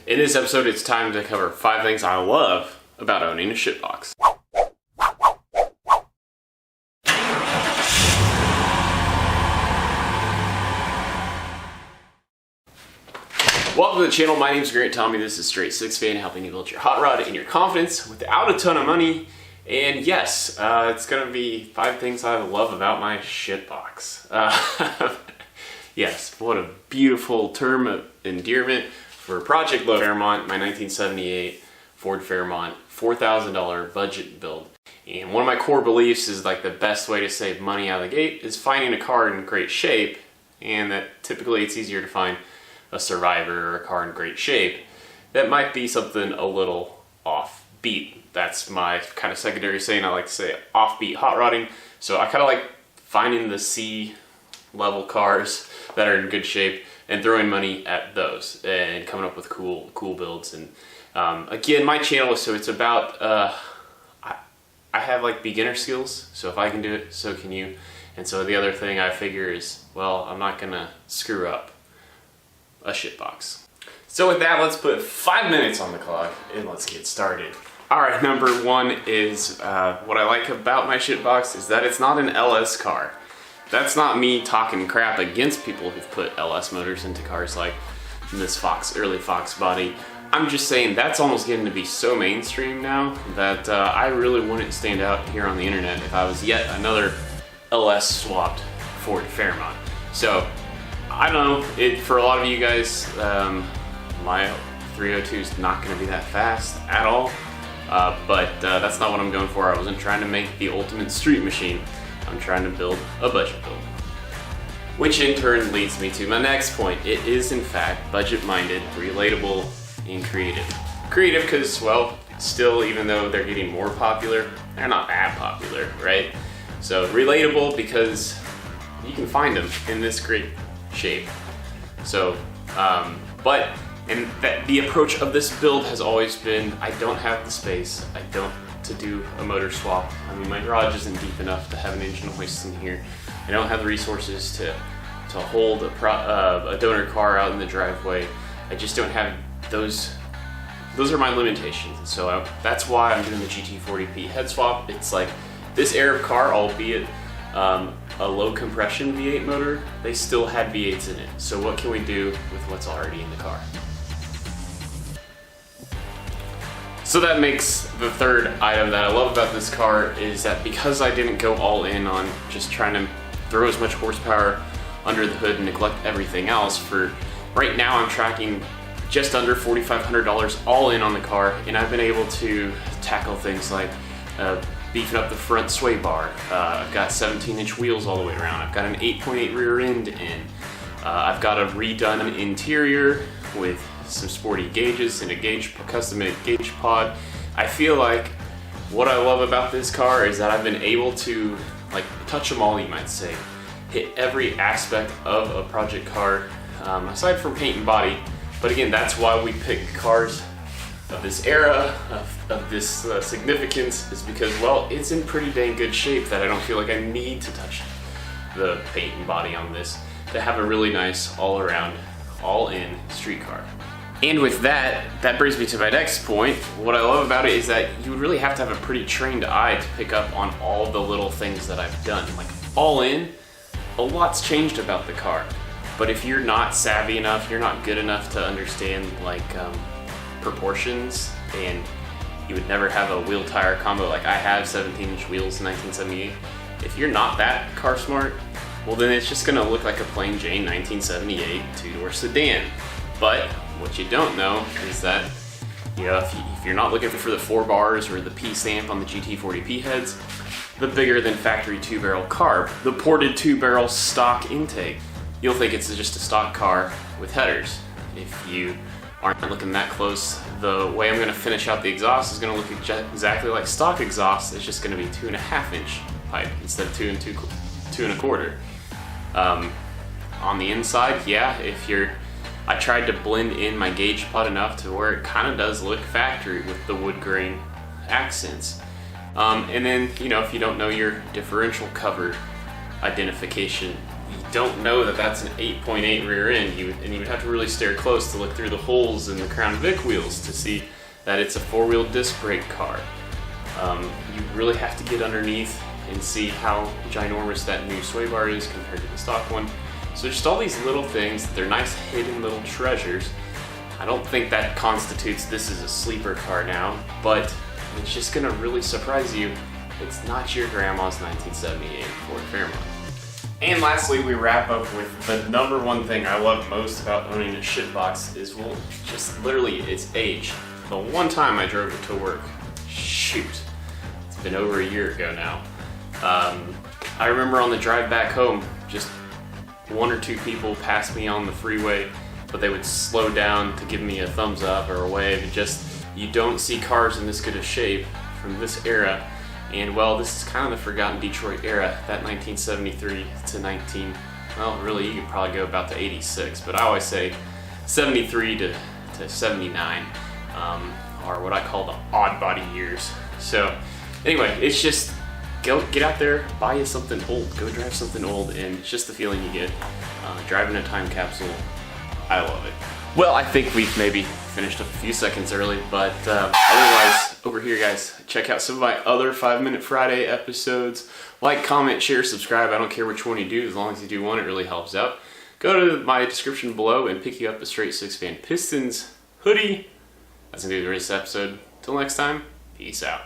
In this episode, it's time to cover 5 things I love about owning a shitbox. Welcome to the channel. My name is Grant Tommy. This is Straight Six Fan, helping you build your hot rod and your confidence without a ton of money. And yes, it's gonna be 5 things I love about my shitbox. Yes, what a beautiful term of endearment for Project Ford Fairmont, my 1978 Ford Fairmont $4,000 budget build. And one of my core beliefs is like the best way to save money out of the gate is finding a car in great shape, and that typically it's easier to find a Survivor or a car in great shape that might be something a little offbeat. That's my kind of secondary saying. I like to say offbeat hot rodding. So I kind of like finding the C level cars that are in good shape and throwing money at those and coming up with cool builds. And again, my channel, so it's about I have like beginner skills, so if I can do it, so can you. And so the other thing I figure is, well, I'm not gonna screw up a shitbox. So with that, let's put 5 minutes on the clock and let's get started. All right, number 1 is what I like about my shitbox is that it's not an LS car. That's not me talking crap against people who've put LS motors into cars like this early Fox body. I'm just saying that's almost getting to be so mainstream now that I really wouldn't stand out here on the internet if I was yet another LS swapped Ford Fairmont. So I don't know, for a lot of you guys, my 302 is not going to be that fast at all, but that's not what I'm going for. I wasn't trying to make the ultimate street machine. I'm trying to build a budget build. Which in turn leads me to my next point. It is in fact budget-minded, relatable, and creative. Creative because, well, still, even though they're getting more popular, they're not that popular, right? So relatable because you can find them in this great shape. So, the approach of this build has always been, I don't have the space, to do a motor swap. I mean, my garage isn't deep enough to have an engine hoist in here. I don't have the resources to hold a donor car out in the driveway. I just don't have those are my limitations. And so that's why I'm doing the GT40P head swap. It's like this Arab car, albeit a low compression V8 motor, they still had V8s in it. So what can we do with what's already in the car? So that makes the third item that I love about this car is that because I didn't go all in on just trying to throw as much horsepower under the hood and neglect everything else, for right now I'm tracking just under $4,500 all in on the car, and I've been able to tackle things like beefing up the front sway bar. I've got 17-inch wheels all the way around. I've got an 8.8 rear end in. I've got a redone interior with some sporty gauges and a custom-made gauge pod. I feel like what I love about this car is that I've been able to like touch them all, you might say, hit every aspect of a project car, aside from paint and body. But again, that's why we pick cars of this era, of this significance, is because, well, it's in pretty dang good shape that I don't feel like I need to touch the paint and body on this to have a really nice all-around, all-in street car. And with that brings me to my next point. What I love about it is that you would really have to have a pretty trained eye to pick up on all the little things that I've done. Like, all in, a lot's changed about the car. But if you're not savvy enough, you're not good enough to understand like proportions, and you would never have a wheel tire combo like I have, 17-inch wheels in 1978. If you're not that car smart, well then it's just gonna look like a plain Jane 1978 two-door sedan. But what you don't know is that, you know, if you're not looking for the 4 bars or the P stamp on the GT40P heads, the bigger than factory 2-barrel carb, the ported 2-barrel stock intake, you'll think it's just a stock car with headers. If you aren't looking that close, the way I'm gonna finish out the exhaust is gonna look exactly like stock exhaust. It's just gonna be 2.5-inch pipe instead of 2 1/4. On the inside, yeah, I tried to blend in my gauge pod enough to where it kind of does look factory with the wood grain accents. And then, you know, if you don't know your differential cover identification you don't know that that's an 8.8 rear end. And you would have to really stare close to look through the holes in the Crown Vic wheels to see that it's a 4-wheel disc brake car. You really have to get underneath and see how ginormous that new sway bar is compared to the stock one. So just all these little things, they're nice hidden little treasures. I don't think that constitutes this is a sleeper car now, but it's just gonna really surprise you. It's not your grandma's 1978 Ford Fairmont. And lastly, we wrap up with the number one thing I love most about owning a shitbox is, well, just literally its age. The one time I drove it to work, shoot, it's been over a year ago now. I remember on the drive back home, just 1 or 2 people passed me on the freeway, but they would slow down to give me a thumbs up or a wave. You don't see cars in this good of shape from this era. And well, this is kind of the forgotten Detroit era, that 1973 to well, really you could probably go about to 86, but I always say 73 to 79 are what I call the odd body years. So anyway, it's just, get out there, buy you something old, go drive something old, and it's just the feeling you get driving a time capsule. I love it. Well, I think we've maybe finished up a few seconds early, but otherwise, over here guys, check out some of my other 5 Minute Friday episodes. Like, comment, share, subscribe. I don't care which one you do, as long as you do one, it really helps out. Go to my description below and pick you up a Straight 6 Fan Pistons hoodie. That's gonna be the rest of this episode. Till next time, peace out.